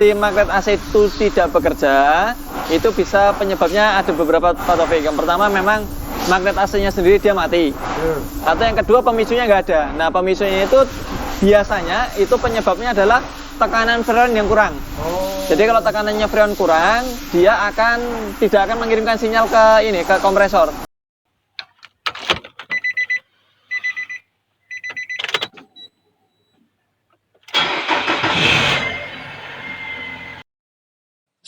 Si magnet AC itu tidak bekerja, itu bisa penyebabnya ada beberapa, Pak Taufik. Yang pertama memang magnet AC-nya sendiri dia mati. Atau yang kedua pemicunya nggak ada. Nah, pemicunya itu biasanya itu penyebabnya adalah tekanan freon yang kurang. Jadi kalau tekanannya freon kurang, dia tidak akan mengirimkan sinyal ke kompresor.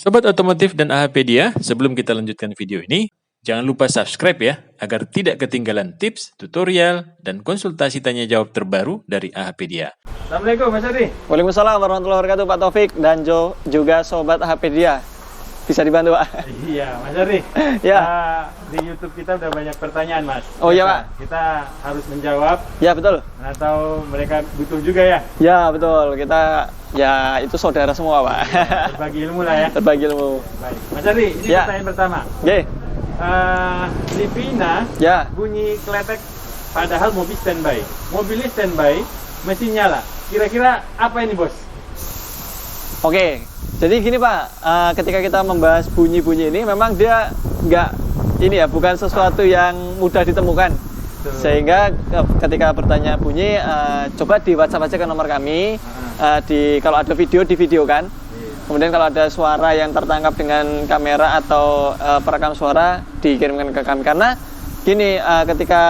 Sobat Otomotif dan AHpedia, sebelum kita lanjutkan video ini, jangan lupa subscribe ya, agar tidak ketinggalan tips, tutorial, dan konsultasi tanya jawab terbaru dari AHpedia. Assalamualaikum Mas Ardi. Waalaikumsalam warahmatullahi wabarakatuh, Pak Taufik dan juga Sobat AHpedia. Bisa dibantu, Pak? Iya, Mas Ardi. Ya. Di YouTube kita udah banyak pertanyaan, Mas. Oh iya, Pak. Kita harus menjawab. Ya, betul. Atau mereka butuh juga ya? Ya, betul. Kita, ya itu saudara semua, Pak. Berbagi ilmu lah ya. Berbagi ilmu. Baik. Mas Ardi, ini Ya. pertanyaan pertama. Oke. Di Vina, Ya. bunyi kletek padahal mobil standby. Mobilnya standby, mesin nyala. Kira-kira apa ini, Bos? Oke. Jadi gini, Pak, ketika kita membahas bunyi-bunyi ini, memang dia bukan sesuatu yang mudah ditemukan. Sehingga ketika bertanya bunyi, coba di WhatsApp aja ke nomor kami. Kalau ada video, divideokan. Kemudian kalau ada suara yang tertangkap dengan kamera atau perekam suara, dikirimkan ke kami. Karena gini, ketika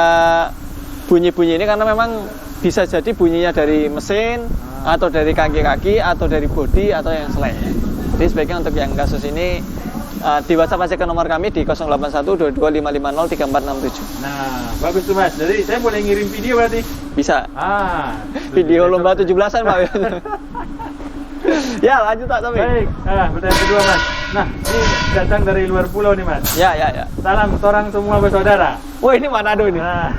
bunyi-bunyi ini, karena memang bisa jadi bunyinya dari mesin, atau dari kaki-kaki, atau dari bodi, atau yang selainnya. Jadi sebaiknya untuk yang kasus ini di WhatsApp aja ke nomor kami di 081225503467. Nah, bagus tuh Mas. Jadi saya boleh ngirim video berarti? Bisa. Video lomba 17-an, Pak. Ya, lanjut Pak Taufik. Baik. Pertanyaan kedua Mas. Nah, ini datang dari luar pulau nih Mas. Ya. Salam torang semua bersaudara. Wah, ini Manado ini. Nah,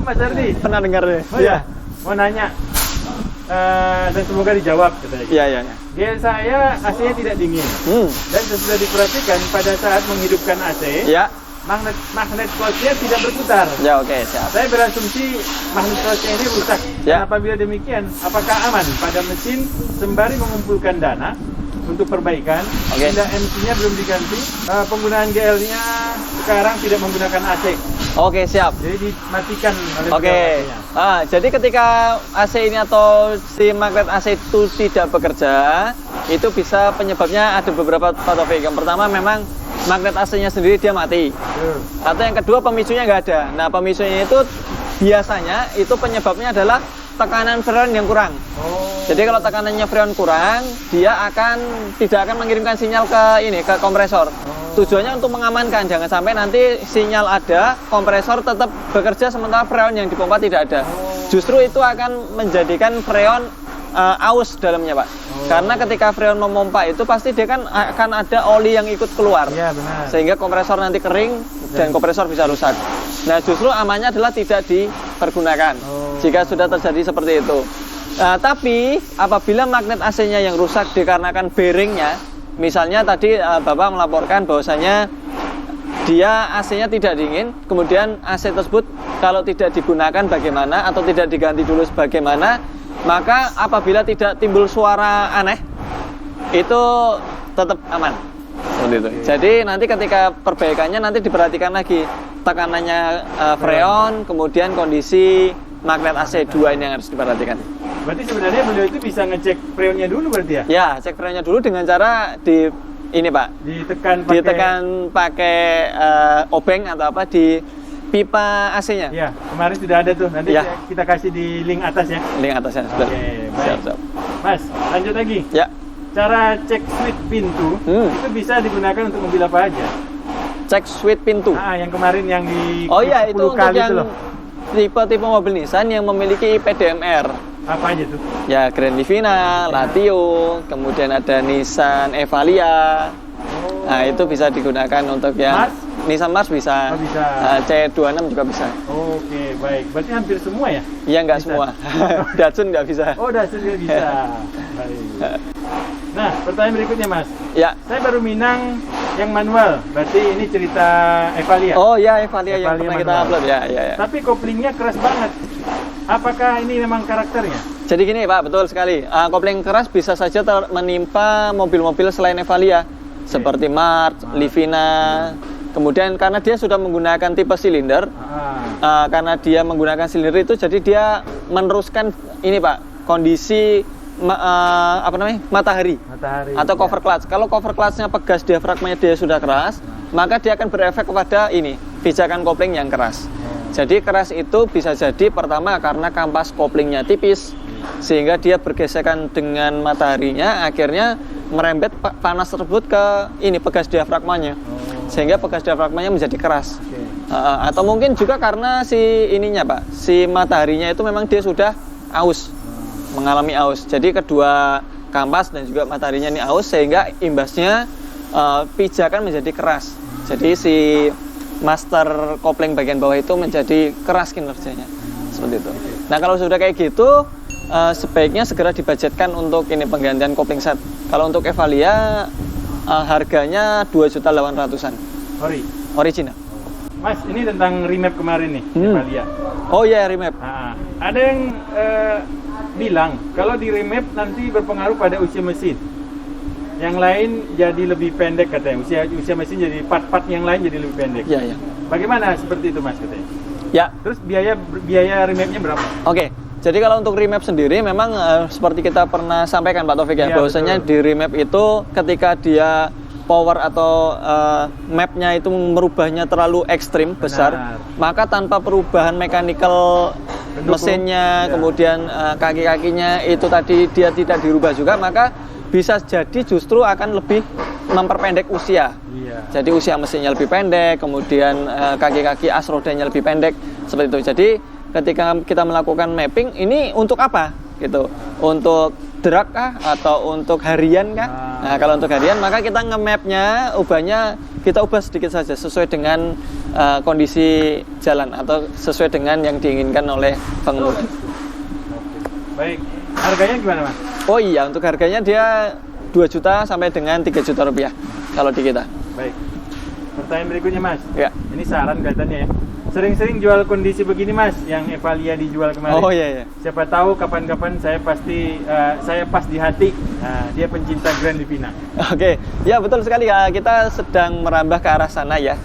Mas Ardi. Pernah dengar deh. Oh ya. Mau nanya. Dan semoga dijawab katanya. Iya. Gel saya AC-nya tidak dingin. Dan sesudah diperhatikan pada saat menghidupkan AC, Ya. magnet closed-nya tidak berputar. Ya, oke, siap. Saya berasumsi magnet closed-nya ini rusak. Ya. Dan apabila demikian, apakah aman pada mesin sembari mengumpulkan dana untuk perbaikan? Oke. Hingga MC-nya belum diganti. Penggunaan GL-nya sekarang tidak menggunakan AC. Oke, siap. Jadi dimatikan oleh Oke. AC-nya. Jadi ketika AC ini atau si magnet AC itu tidak bekerja, itu bisa penyebabnya ada beberapa, Pak Taufik. Yang pertama memang magnet AC-nya sendiri dia mati. Atau yang kedua pemicunya nggak ada. Nah, pemicunya itu biasanya itu penyebabnya adalah tekanan freon yang kurang. Jadi kalau tekanannya freon kurang, dia tidak akan mengirimkan sinyal ke kompresor. Tujuannya untuk mengamankan, jangan sampai nanti sinyal ada, kompresor tetap bekerja sementara freon yang dipompa tidak ada. Justru itu akan menjadikan freon aus dalamnya, Pak. Karena ketika freon memompa itu pasti dia kan akan ada oli yang ikut keluar. Iya, benar. Sehingga kompresor nanti kering dan kompresor bisa rusak. Nah, justru amannya adalah tidak dipergunakan jika sudah terjadi seperti itu. Tapi apabila magnet AC-nya yang rusak dikarenakan bearingnya, misalnya tadi Bapak melaporkan bahwasanya dia AC-nya tidak dingin, kemudian AC tersebut kalau tidak digunakan bagaimana atau tidak diganti dulu sebagaimana, maka apabila tidak timbul suara aneh, itu tetap aman. Seperti itu. Jadi nanti ketika perbaikannya nanti diperhatikan lagi tekanannya freon, kemudian kondisi magnet AC2 ini yang harus diperhatikan. Berarti sebenarnya beliau itu bisa ngecek freonnya dulu berarti ya? Ya, cek freonnya dulu dengan cara Pak. Ditekan pakai obeng atau apa di pipa AC-nya. Ya, kemarin sudah ada tuh. Nanti Ya. kita kasih di link atas ya. Link atasnya sudah. Oke, baik. Siap. Mas, lanjut lagi. Ya. Cara cek switch pintu itu bisa digunakan untuk mobil apa aja? Cek switch pintu. Yang kemarin yang di Oh iya, itu 10 untuk kali yang itu loh. tipe-tipe mobil Nissan yang memiliki PDMR. Apa aja tuh? Ya, Grand Livina, Latio, kemudian ada Nissan Evalia. Nah, itu bisa digunakan untuk yang Mars? Nissan Mars bisa. Oh, bisa. C26 juga bisa. Oke, baik. Berarti hampir semua ya? Iya, nggak Bisa. semua. Datsun nggak bisa. Oh, Datsun juga bisa. Baik. Nah, pertanyaan berikutnya Mas. Ya. Saya baru minang yang manual. Berarti ini cerita Evalia. Oh ya, Evalia yang Evalia pernah kita manual. upload ya. Tapi koplingnya keras banget. Apakah ini memang karakternya? Jadi gini Pak, betul sekali. Kopling keras bisa saja menimpa mobil-mobil selain Evalia, seperti Mart, Livina. Kemudian karena dia sudah menggunakan tipe silinder, karena dia menggunakan silinder itu, jadi dia meneruskan ini Pak, kondisi matahari atau cover clutch. Kalau cover clutchnya pegas, diafragmanya dia sudah keras, maka dia akan berefek kepada ini pijakan kopling yang keras. Jadi keras itu bisa jadi pertama karena kampas koplingnya tipis, sehingga dia bergesekan dengan mataharinya, akhirnya merembet panas tersebut ke ini pegas diafragmanya, sehingga pegas diafragmanya menjadi keras. Atau mungkin juga karena si ininya Pak, si mataharinya itu memang dia sudah aus, mengalami aus. Jadi kedua kampas dan juga mataharinya ini aus, sehingga imbasnya pijakan menjadi keras. Jadi si master kopling bagian bawah itu menjadi keras kinerjanya, seperti itu. Nah kalau sudah kayak gitu, sebaiknya segera dibudgetkan untuk ini penggantian kopling set. Kalau untuk Evalia harganya 2.800.000-an. Original. Mas, ini tentang remap kemarin nih, Evalia. Oh iya, remap. Ada yang bilang kalau di remap nanti berpengaruh pada usia mesin. Yang lain jadi lebih pendek katanya. Usia mesin jadi part-part yang lain jadi lebih pendek. Iya, iya. Bagaimana seperti itu Mas katanya? Ya. Terus biaya remapnya berapa? Oke. Jadi kalau untuk remap sendiri memang seperti kita pernah sampaikan Pak Taufik ya, bahwasanya di remap itu ketika dia power atau mapnya itu merubahnya terlalu ekstrim besar, maka tanpa perubahan mechanical mesinnya, kemudian kaki-kakinya itu tadi dia tidak dirubah juga, maka bisa jadi justru akan lebih memperpendek usia. Jadi usia mesinnya lebih pendek, kemudian kaki-kaki as rodanya lebih pendek, seperti itu. Jadi ketika kita melakukan mapping ini untuk apa gitu? Untuk drag kah atau untuk harian kah? Nah kalau untuk harian maka kita nge-mapnya, ubahnya kita ubah sedikit saja sesuai dengan kondisi jalan atau sesuai dengan yang diinginkan oleh pengemudi. Baik, harganya gimana Mas? Oh iya, untuk harganya dia 2 juta sampai dengan 3 juta rupiah kalau di kita. Baik. Pertanyaan berikutnya Mas. Ya. Ini saran kaitannya ya. Sering-sering jual kondisi begini Mas, yang Evalia dijual kemarin. Oh iya. Siapa tahu kapan-kapan saya pas di hati. Nah, dia pencinta Grand Livina. Oke, ya betul sekali ya. Kita sedang merambah ke arah sana ya.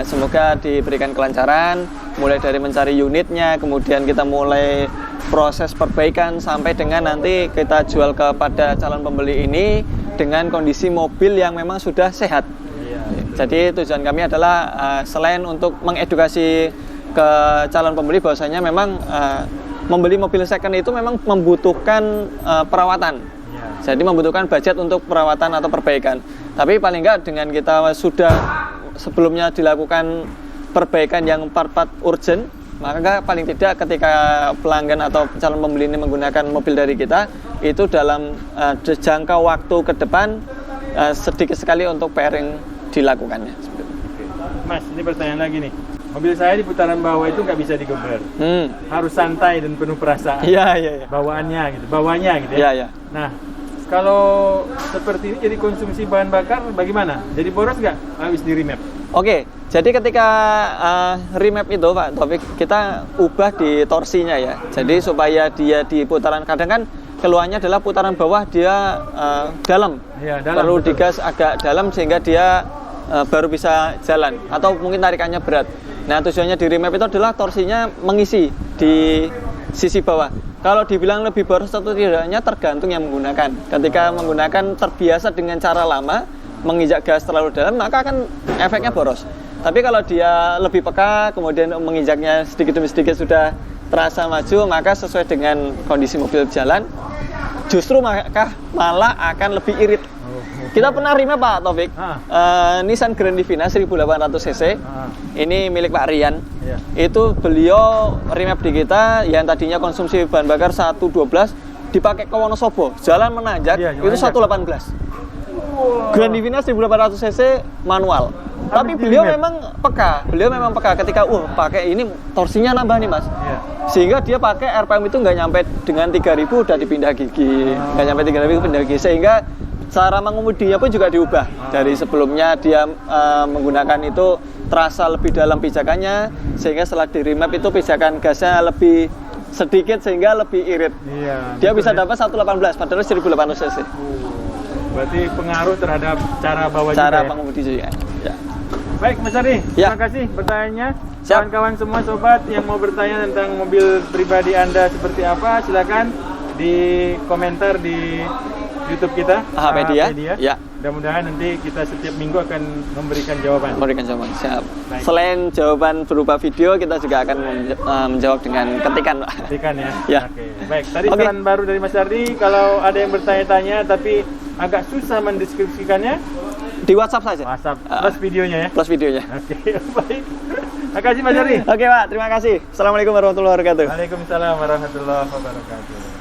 Semoga diberikan kelancaran, mulai dari mencari unitnya, kemudian kita mulai proses perbaikan sampai dengan nanti kita jual kepada calon pembeli ini dengan kondisi mobil yang memang sudah sehat. Jadi tujuan kami adalah selain untuk mengedukasi ke calon pembeli bahwasanya memang membeli mobil second itu memang membutuhkan perawatan. Jadi membutuhkan budget untuk perawatan atau perbaikan. Tapi paling enggak dengan kita sudah sebelumnya dilakukan perbaikan yang part-part urgent, maka paling tidak ketika pelanggan atau calon pembeli ini menggunakan mobil dari kita, itu dalam jangka waktu ke depan sedikit sekali untuk PR yang dilakukannya. Mas, ini pertanyaan lagi nih. Mobil saya di putaran bawah itu nggak bisa digeber. Harus santai dan penuh perasaan. Iya. Bawahnya gitu ya. Iya. Nah, kalau seperti ini jadi konsumsi bahan bakar bagaimana? Jadi boros nggak habis di remap? Oke, jadi ketika remap itu Pak Taufik, kita ubah di torsinya ya. Jadi supaya dia di putaran, kadang kan keluarnya adalah putaran bawah dia dalam. Ya, dalam. Perlu betul. Digas agak dalam sehingga dia baru bisa jalan, atau mungkin tarikannya berat. Nah tujuannya di remap itu adalah torsinya mengisi di sisi bawah. Kalau dibilang lebih boros atau tidaknya tergantung yang menggunakan. Ketika menggunakan terbiasa dengan cara lama, menginjak gas terlalu dalam, maka akan efeknya boros. Tapi kalau dia lebih peka, kemudian menginjaknya sedikit demi sedikit sudah terasa maju, maka sesuai dengan kondisi mobil jalan, justru maka malah akan lebih irit. Kita pernah remap Pak Taufik, Nissan Grand Livina 1800 cc, ini milik Pak Rian. Itu beliau remap di kita, yang tadinya konsumsi bahan bakar 112, dipakai ke Wonosobo, jalan menanjak, itu 118. Grand Livina 1800 cc manual. Tapi beliau memang peka, ketika pakai ini torsinya nambah nih Mas. Sehingga dia pakai RPM itu nggak nyampe dengan 3000 udah dipindah gigi, nggak nyampe 3000 pindah gigi, sehingga cara mengemudinya pun juga diubah. Dari sebelumnya dia menggunakan itu terasa lebih dalam pijakannya, sehingga setelah di remap itu pijakan gasnya lebih sedikit sehingga lebih irit. Iya. Dia betul bisa ya. dapat 118 padahal 1800 cc. Berarti pengaruh terhadap cara bawa Cara juga ya. pengemudi juga. Ya. Baik, Mas Ardi, Ya. terima kasih pertanyaannya. Siap. Kawan-kawan semua sobat yang mau bertanya tentang mobil pribadi Anda seperti apa, silakan di komentar di YouTube kita, AHpedia. Ya. Mudah-mudahan nanti kita setiap minggu akan memberikan jawaban. Memberikan jawaban. Siap. Baik. Selain jawaban berupa video, kita juga akan menjawab dengan ketikan, Pak. Ketikan ya. Ya. Oke. Baik, tadi Oke. saran baru dari Mas Ardi, kalau ada yang bertanya-tanya tapi agak susah mendeskripsikannya, Di WhatsApp saja. WhatsApp plus videonya ya. Plus videonya. Oke, baik. Makasih Mas Ardi. Oke, Pak. Terima kasih. Assalamualaikum warahmatullahi wabarakatuh. Waalaikumsalam warahmatullahi wabarakatuh.